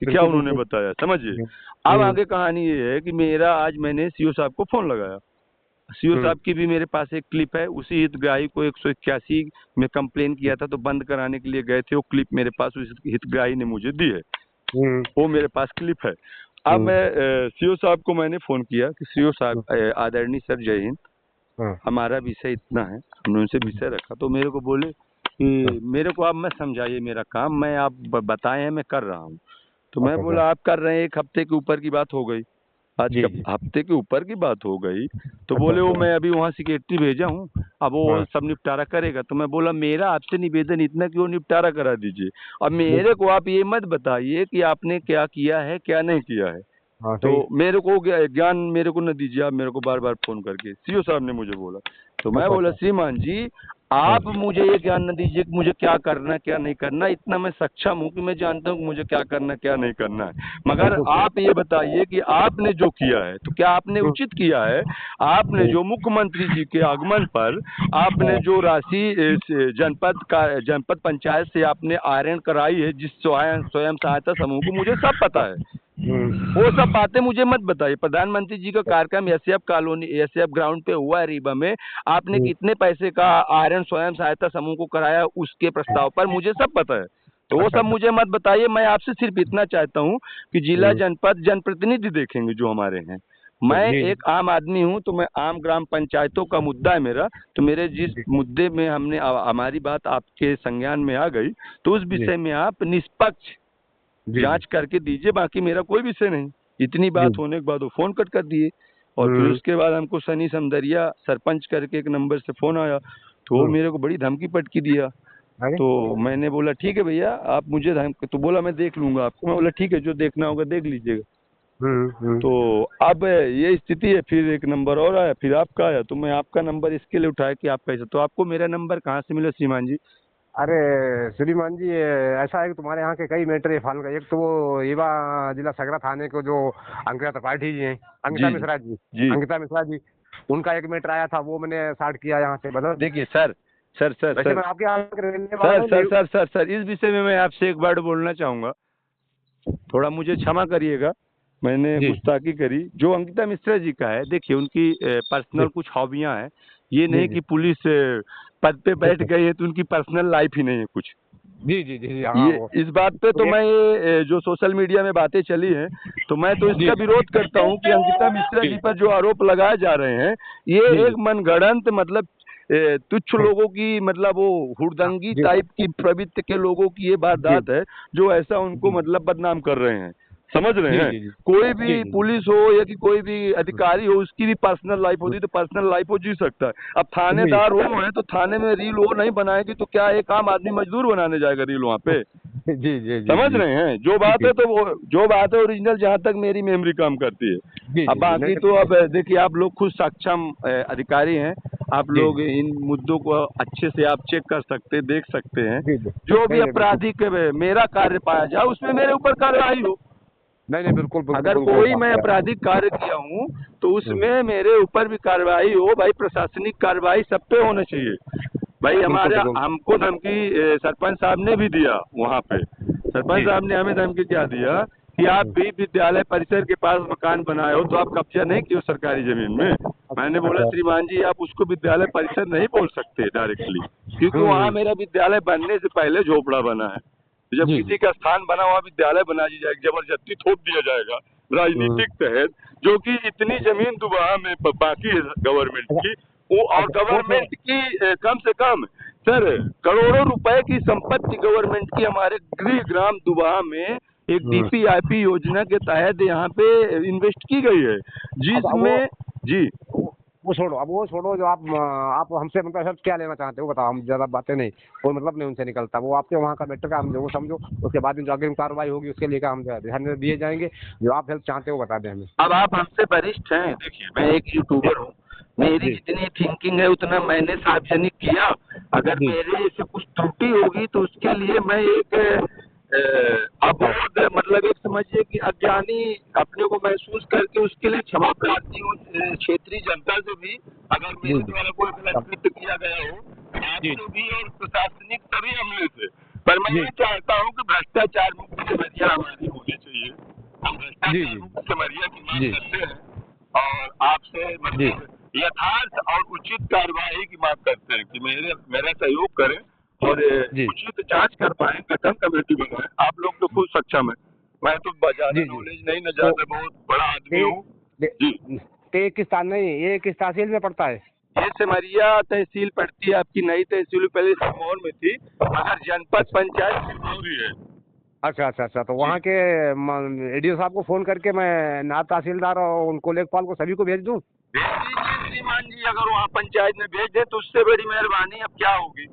कि क्या उन्होंने बताया, समझिए। अब आगे कहानी ये है कि मेरा आज मैंने सीओ साहब को फोन लगाया। सीओ साहब की भी मेरे पास एक क्लिप है, उसी हितग्राही को 181 में कंप्लेन किया था तो बंद कराने के लिए गए थे, वो क्लिप मेरे पास उस हितग्राही ने मुझे दी है, वो मेरे पास क्लिप है। अब मैं सीओ साहब को मैंने फोन किया कि सीओ साहब, आदरणीय सर, जय हिंद, हमारा विषय इतना है, हमने उनसे विषय रखा तो मेरे को बोले कि मेरे को आप मत समझाइए मेरा काम, मैं आप बताए हैं मैं कर रहा हूँ। तो मैं बोला आप कर रहे हैं, 1 हफ्ते के ऊपर की बात हो गई, आज हफ्ते के ऊपर की बात हो गई। तो बोले वो मैं अभी वहाँ सेक्रेटरी भेजा हूँ, अब वो सब निपटारा करेगा। तो मैं बोला मेरा आपसे निवेदन इतना कि वो निपटारा करा दीजिए, अब मेरे को आप ये मत बताइए कि आपने क्या किया है क्या नहीं किया है। तो मेरे को ज्ञान मेरे को न दीजिए आप, मेरे को बार बार फोन करके सीओ साहब ने मुझे बोला। तो मैं बोला श्रीमान जी आप मुझे ये ज्ञान न दीजिए कि मुझे क्या करना क्या नहीं करना, इतना मैं सक्षम हूँ कि मैं जानता हूँ कि मुझे क्या करना क्या नहीं करना है, मगर आप ये बताइए कि आपने जो किया है तो क्या आपने उचित किया है। आपने जो मुख्यमंत्री जी के आगमन पर आपने जो राशि जनपद पंचायत से आपने आयरन कराई है जिस स्वयं सहायता समूह को, मुझे सब पता है, वो सब बातें मुझे मत बताइए। प्रधानमंत्री जी का कार्यक्रम एसएफ कॉलोनी, एसएफ ग्राउंड पे हुआ है रीवा में, आपने कितने पैसे का आयरन स्वयं सहायता समूह को कराया उसके प्रस्ताव पर, मुझे सब पता है। तो वो सब मुझे मत बताइए, मैं आपसे सिर्फ इतना चाहता हूँ कि जिला जनपद जनप्रतिनिधि देखेंगे जो हमारे हैं। मैं एक आम आदमी हूँ, तो मैं आम ग्राम पंचायतों का मुद्दा है मेरा, तो मेरे जिस मुद्दे में हमने हमारी बात आपके संज्ञान में आ गई तो उस विषय में आप निष्पक्ष जांच करके दीजिए, बाकी मेरा कोई विषय नहीं। इतनी बात होने के बाद वो फोन कट कर दिए, और फिर उसके बाद हमको सनी समदरिया सरपंच करके एक नंबर से फोन आया, तो वो मेरे को बड़ी धमकी पटकी दिया। तो मैंने बोला ठीक है भैया आप मुझे धमकी, तो बोला मैं देख लूंगा आपको। मैं बोला ठीक है जो देखना होगा देख लीजिएगा। तो अब ये स्थिति है, फिर एक नंबर और आया, फिर आपका आया, तो मैं आपका नंबर इसके लिए उठाया कि आप कैसे, तो आपको मेरा नंबर कहाँ से मिला श्रीमान जी? अरे श्रीमान जी ऐसा है कि तुम्हारे यहाँ के कई मैटर फाल का, एक तो वो रीवा जिला सगरा थाने को जो अंकिता त्रिपाठी जी हैं, अंकिता मिश्रा जी, अंकिता मिश्रा जी, उनका एक मैटर आया था, वो मैंने स्टार्ट किया यहाँ से। बता देखिए सर सर सर वैसे सर मैं आपके यहाँ सर इस विषय में मैं आपसे एक वर्ड बोलना चाहूंगा, थोड़ा मुझे क्षमा करिएगा, मैंने गुस्ताखी करी। जो अंकिता मिश्रा जी का है, देखिए उनकी पर्सनल कुछ हॉबियां हैं, ये नहीं कि पुलिस पद पे बैठ गई है तो उनकी पर्सनल लाइफ ही नहीं है कुछ। जी जी जी ये इस बात पे तो मैं ये जो सोशल मीडिया में बातें चली हैं, तो मैं तो इसका विरोध करता हूं कि अंकिता मिश्रा जी पर जो आरोप लगाए जा रहे हैं ये एक मनगढ़ंत, मतलब तुच्छ लोगों की, मतलब वो हुड़दंगी टाइप की प्रवृत्ति के लोगों की ये वारदात है जो ऐसा उनको मतलब बदनाम कर रहे हैं, समझ रहे हैं। कोई भी पुलिस हो या कि कोई भी अधिकारी हो, उसकी भी पर्सनल लाइफ होती है, तो पर्सनल लाइफ वो जी सकता है। अब थानेदार वो है तो थाने में रील वो नहीं बनाएगी तो क्या एक आम आदमी मजदूर बनाने जाएगा रील वहाँ पे? जी जी समझ रहे हैं जो बात है, तो वो जो बात है ओरिजिनल, जहाँ तक मेरी मेमोरी काम करती है। अब बाकी तो अब देखिए आप लोग खुद सक्षम अधिकारी हैं, आप लोग इन मुद्दों को अच्छे से आप चेक कर सकते, देख सकते हैं। जो भी आपराधिक मेरा कार्य पाया जाए उसमें मेरे ऊपर कार्रवाई हो। नहीं बिल्कुल, अगर कोई मैं आपराधिक कार्य किया हूँ तो उसमें मेरे ऊपर भी कार्रवाई हो भाई, प्रशासनिक कार्रवाई सब पे होना चाहिए भाई। हमारे हमको धमकी सरपंच साहब ने भी दिया वहाँ पे, सरपंच साहब ने हमें धमकी क्या दिया कि आप भी विद्यालय परिसर के पास मकान बनाए हो तो आप कब्जा नहीं किए सरकारी जमीन में। मैंने बोला श्रीमान जी आप उसको विद्यालय परिसर नहीं बोल सकते डायरेक्टली, क्योंकि वहाँ मेरा विद्यालय बनने से पहले झोपड़ा बना है। जब किसी का स्थान बना वहाँ विद्यालय बना दी जाएगी, जबरदस्ती थोप दिया जाएगा राजनीतिक तहत, जो कि इतनी जमीन दुबारा में बाकी है गवर्नमेंट की, वो और गवर्नमेंट की कम से कम सर करोड़ों रुपए की संपत्ति गवर्नमेंट की हमारे गृह ग्राम दुबहा में एक डीपीआईपी योजना के तहत यहाँ पे इन्वेस्ट की गई है, जिसमें जी वो छोड़ो, अब वो छोड़ो, जो आप हमसे मतलब क्या लेना चाहते हो बताओ, हम ज्यादा बातें नहीं, कोई मतलब नहीं उनसे निकलता, वो आपके वहाँ का मैटर का हम जो समझो, उसके बाद में जो आगे कार्रवाई होगी उसके लिए हम ध्यान दिए जाएंगे, जो आप हेल्प चाहते हो बता दें हमें। अब आप हमसे वरिष्ठ हैं, देखिए मैं एक यूट्यूबर हूँ, मेरी जितनी थिंकिंग है उतना मैंने सार्वजनिक किया, अगर मेरे से कुछ त्रुटि होगी तो उसके लिए मैं एक अबोध, मतलब एक समझिए कि अज्ञानी अपने को महसूस करके उसके लिए क्षमा प्रार्थी हूँ क्षेत्रीय जनता से भी, अगर मेरे द्वारा कोई गलत कृत्य किया गया हो आपसे भी और प्रशासनिक सभी अमले से, पर मैं ये चाहता हूँ कि भ्रष्टाचार मुक्त सिमरिया हमारी होनी चाहिए। हम भ्रष्टाचार मुक्त सिमरिया की मांग करते हैं और आपसे मतलब यथार्थ और उचित कार्यवाही की मांग करते हैं कि मेरा सहयोग करें और उचित जांच कर पाए, गठन कमेटी बनाए। आप लोग तो खुद सक्षम है, मैं तो ज्यादा नॉलेज नहीं, न ज्यादा बहुत बड़ा आदमी हूँ जी। ये किस तहसील में पड़ता है? ये सिमरिया तहसील पड़ती है आपकी, नई तहसील पहले सिरमौर में थी मगर जनपद पंचायत सिरमौर ही है। अच्छा, तो वहाँ के एडीओ साहब को फोन करके मैं नायब तहसीलदार और उनको लेखपाल को सभी को भेज दूँ? भेज दीजिए श्रीमान जी, अगर वहाँ पंचायत में भेज दे तो उससे बड़ी मेहरबानी अब क्या होगी।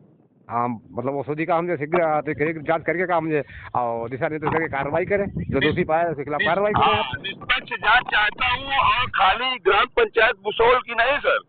हाँ, मतलब वो खुद ही का हमने शीघ्र जांच करके का हमने और दिशा निर्देश करके कार्रवाई करें, जो दोषी पाया उसके खिलाफ कार्रवाई करें। निष्पक्ष जांच चाहता हूँ और खाली ग्राम पंचायत बुसोल की नहीं सर,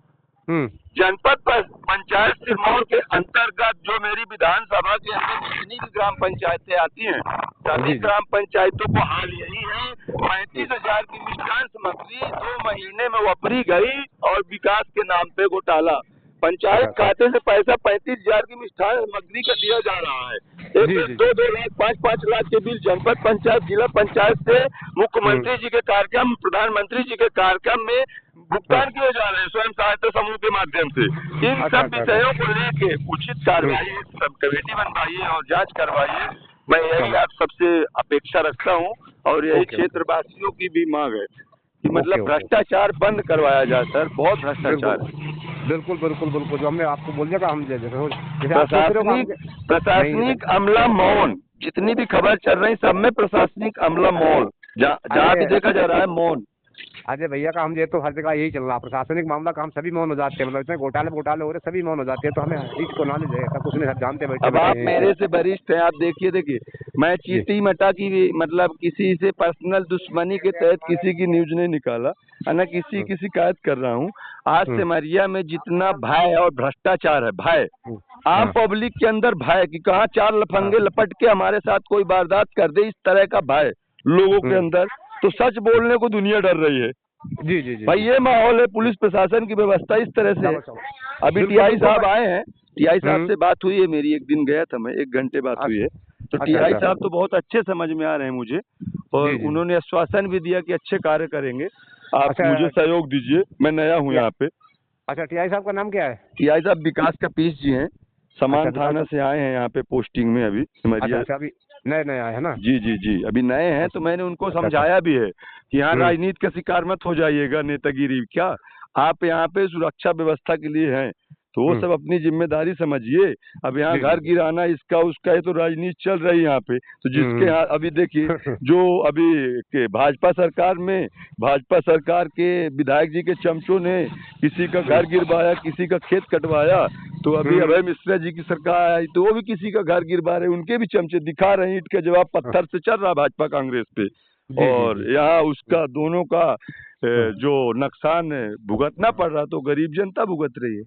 जनपद पंचायत सिरमौर के अंतर्गत जो मेरी विधानसभा के अंदर जितनी भी ग्राम पंचायतें आती हैं सभी ग्राम पंचायतों को हाल यही है 35,000 की मिष्ठान सामग्री 2 महीने में वापरी गई और विकास के नाम पे घोटाला। पंचायत खाते से पैसा 35,000 की मिष्ठान सामग्री का दिया जा रहा है। 1-2 लाख 5-5 लाख के बिल जनपद पंचायत जिला पंचायत से मुख्यमंत्री जी के कार्यक्रम प्रधानमंत्री जी के कार्यक्रम में भुगतान किए जा रहे हैं स्वयं सहायता समूह के माध्यम से। इन सब विषयों को लेके उचित कार्रवाई सब कमेटी बनवाइए और जांच करवाइए। मैं यही आप सबसे अपेक्षा रखता हूं और यही क्षेत्रवासियों की भी मांग है कि मतलब भ्रष्टाचार बंद करवाया जाए सर, बहुत भ्रष्टाचार है। बिल्कुल जो हमने आपको बोल दिया हम प्रशासनिक अमला मौन, जितनी भी खबर चल रही सब में प्रशासनिक अमला मौन, जहाँ भी देखा जा रहा है मौन। अजय भैया का हम ये तो हर जगह यही चल रहा है, प्रशासनिक मामला का हम सभी मौन हो जाते हैं, मतलब इतने घोटाले हो रहे सभी मौन हो जाते हैं, तो हमें इसको नॉलेज है, सब कुछ नहीं जानते बैठे। अब आप मेरे से वरिष्ठ हैं, आप देखिए मैं चीटी मटा की मतलब किसी से पर्सनल दुश्मनी के तहत किसी की न्यूज नहीं निकाला, न किसी की शिकायत कर रहा हूँ। आज सिमरिया में जितना भय और भ्रष्टाचार है, भय आम पब्लिक के अंदर भय कि कहाँ 4 लफंगे लपट के हमारे साथ कोई वारदात कर दे, इस तरह का भय लोगों के अंदर, तो सच बोलने को दुनिया डर रही है। जी भाई ये माहौल है, पुलिस प्रशासन की व्यवस्था इस तरह से है। अभी टीआई साहब आए हैं, टीआई साहब से बात हुई है मेरी, एक दिन गया था मैं, 1 घंटे बात हुई है, तो टीआई साहब तो बहुत अच्छे समझ में आ रहे हैं मुझे और उन्होंने आश्वासन भी दिया कि अच्छे कार्य करेंगे, आप मुझे सहयोग दीजिए, मैं नया हूँ यहाँ पे। अच्छा, टीआई साहब का नाम क्या है? टीआई साहब विकास कपीस जी हैं, समान थाना से आए हैं यहाँ पे पोस्टिंग में अभी सिमरिया। अभी नए आए हैं ना? जी अभी नए हैं, तो मैंने उनको समझाया भी है कि यहाँ राजनीति का शिकार मत हो जाइएगा, नेतागिरी क्या, आप यहाँ पे सुरक्षा व्यवस्था के लिए हैं, तो वो सब अपनी जिम्मेदारी समझिए। अब यहाँ घर गिराना इसका उसका, ये तो राजनीति चल रही है यहाँ पे, तो जिसके यहाँ अभी देखिए जो अभी के भाजपा सरकार के विधायक जी के चमचों ने किसी का घर गिरवाया, किसी का खेत कटवाया, तो अभी अभय मिश्रा जी की सरकार आई तो वो भी किसी का घर गिरवा रहे, उनके भी चमचे दिखा रहे हैं, ईंट का जवाब पत्थर से चल रहा भाजपा कांग्रेस पे, और यहाँ उसका दोनों का जो नुकसान भुगतना पड़ रहा, तो गरीब जनता भुगत रही है।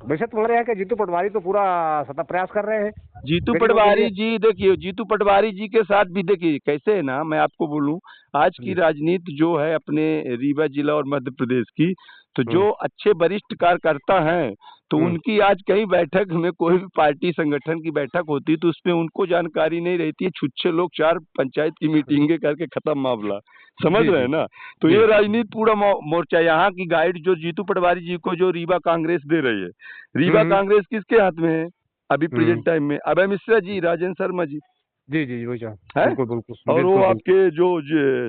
वैसे तुम्हारे यहाँ के जीतू पटवारी तो पूरा सतत प्रयास कर रहे हैं। जीतू पटवारी जी, देखिए जीतू पटवारी जी के साथ भी देखिए कैसे है ना, मैं आपको बोलूं आज की राजनीति जो है अपने रीवा जिला और मध्य प्रदेश की, तो जो अच्छे वरिष्ठ कार्यकर्ता हैं तो उनकी आज कहीं बैठक में कोई भी पार्टी संगठन की बैठक होती तो उसमें उनको जानकारी नहीं रहती है, छुच्छे लोग 4 पंचायत की मीटिंगें करके खत्म मामला, समझ रहे हैं ना। तो ये राजनीति पूरा मोर्चा, यहाँ की गाइड जो जीतू पटवारी जी को जो रीवा कांग्रेस दे रही है, रीवा कांग्रेस किसके हाथ में है अभी प्रेजेंट टाइम में? अभय मिश्रा जी, राजेंद्र शर्मा जी, जी वही बिल्कुल। और वो आपके जो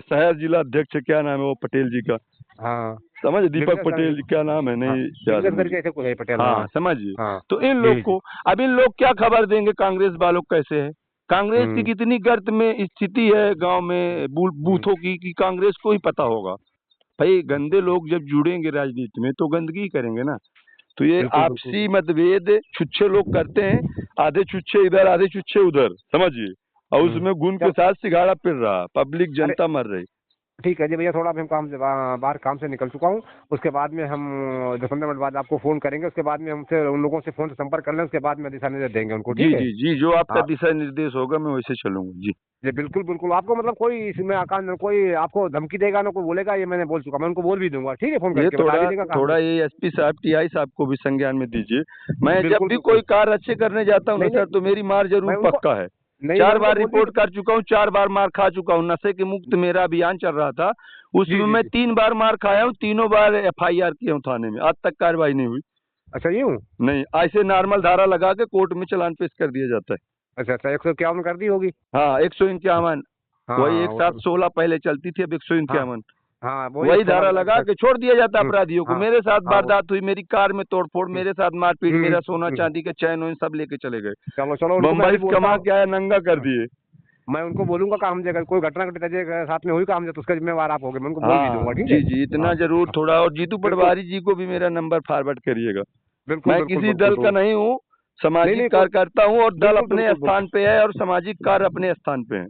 शहर जिला अध्यक्ष क्या नाम है वो पटेल जी का, हाँ समझ, दीपक पटेल क्या नाम है, नहीं याद पटेल, हाँ समझिए। तो इन लोग को अब इन लोग क्या खबर देंगे कांग्रेस वालों कैसे है, कांग्रेस की कितनी गर्त में स्थिति है गांव में बूथों की कि कांग्रेस को ही पता होगा। भाई गंदे लोग जब जुड़ेंगे राजनीति में तो गंदगी करेंगे ना, तो ये आपसी मतभेद छुच्छे लोग करते हैं, आधे छुच्छे इधर आधे छुच्छे उधर, समझिए, और उसमें गुण के साथ सिगाड़ा पिर रहा, पब्लिक जनता मर रही। ठीक है जी भैया, थोड़ा अभी हम काम से बाहर काम से निकल चुका हूँ। उसके बाद में हम 10-15 मिनट बाद आपको फोन करेंगे। उसके बाद में हमसे उन लोगों से फोन से संपर्क कर लें। उसके बाद में दिशा निर्देश देंगे उनको, जी ठीक है। जी जी, जो आपका आप दिशा निर्देश होगा मैं वैसे चलूंगा जी। जी बिल्कुल बिल्कुल, आपको मतलब कोई इसमें आकांड कोई आपको धमकी देगा ना कोई बोलेगा, ये मैंने बोल चुका, मैं उनको बोल भी दूंगा, ठीक है, फोन ये करके बता भी देगा काम थोड़ा में। ये एसपी साहब टीआई साहब को भी संज्ञान में दीजिए। मैं जब बिल्कुल भी बिल्कुल। कोई कार्य अच्छे करने जाता हूँ ना नहीं नहीं, सर, तो मेरी मार मैं जरूर उनको पक्का है। नहीं मैं 4 उनको बार बोल भी रिपोर्ट कर चुका हूँ, 4 बार मार खा चुका हूँ। नशे के मुक्त मेरा अभियान चल रहा था, जी उसमें जी मैं जी। 3 बार मार खाया हूँ, तीनों बार एफआईआर किया हूँ थाने में, आज तक कार्रवाई नहीं हुई। अच्छा यूँ। नहीं, ऐसे नॉर्मल धारा लगा के कोर्ट में चालान पेश कर दिया जाता है। अच्छा अच्छा, 151 कर दी होगी। हाँ, 151 हाँ वही हाँ, एक वो साथ तो 16 पहले चलती थी, अब हाँ 151 हाँ, वही वही 16 धारा लगा के छोड़ दिया जाता अपराधियों को। हाँ मेरे साथ हाँ वो वारदात हुई, मेरी कार में तोड़फोड़, हम्म, मेरे साथ मारपीट, मेरा सोना हम्म। चांदी के चैन वैन सब लेके चले गए। चलो चलो, उनको मैं बम्बई अभी से बोलता कमा हूँ। के आया, नंगा कर हाँ, दिए। मैं उनको बोलूंगा काम से अगर कोई घटना घटित के साथ में हुई काम से तो उसका जिम्मेवार आप होगे, मैं उनको बोल भी हाँ दूंगा, ठीक है। जी जी, इतना हाँ जरूर हाँ, थोड़ा। और जीतू बिल्कुल पटवारी जी को भी मेरा नंबर फॉरवर्ड करिएगा। बिल्कुल मैं बिल्कुल किसी बिल्कुल दल का तो नहीं हूँ, नहीं सामाजिक नहीं कोई कार्यकर्ता हूँ, और दल बिल्कुल अपने बिल्कुल स्थान बिल्कुल। पे है और सामाजिक कार्य अपने स्थान पे है।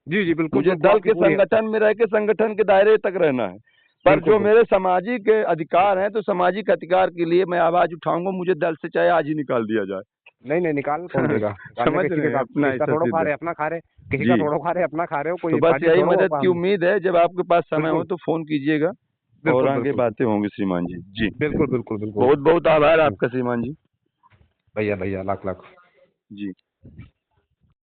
जी जी बिल्कुल मुझे बिल्कुल, दल आपकी के पूरी संगठन में रह के संगठन के दायरे तक रहना है। पर बिल्कुल जो बिल्कुल। मेरे सामाजिक अधिकार हैं, तो सामाजिक अधिकार के लिए मैं आवाज उठाऊंगा, मुझे दल से चाहे आज ही निकाल दिया जाए। नहीं नहीं, निकाल कौन देगा, निकालने समझ किसी रहे के हैं, साथ अपना किसी का ऐसा थोड़ो खा सीधा। रहे अपना खा रहे, किसी का जी, थोड़ो खा रहे अपना खा रहे हो, तो कोई बस पार्टी यही थोड़ो मदद की हम। उम्मीद है, जब आपके पास समय हो बिल्कुल तो फोन कीजिएगा और बिल्कुल आगे बिल्कुल बातें होंगी श्रीमान जी। जी, बिल्कुल बिल्कुल बिल्कुल। बहुत बहुत आभार आपका श्रीमान जी। भैया भैया, लाख लाख। जी।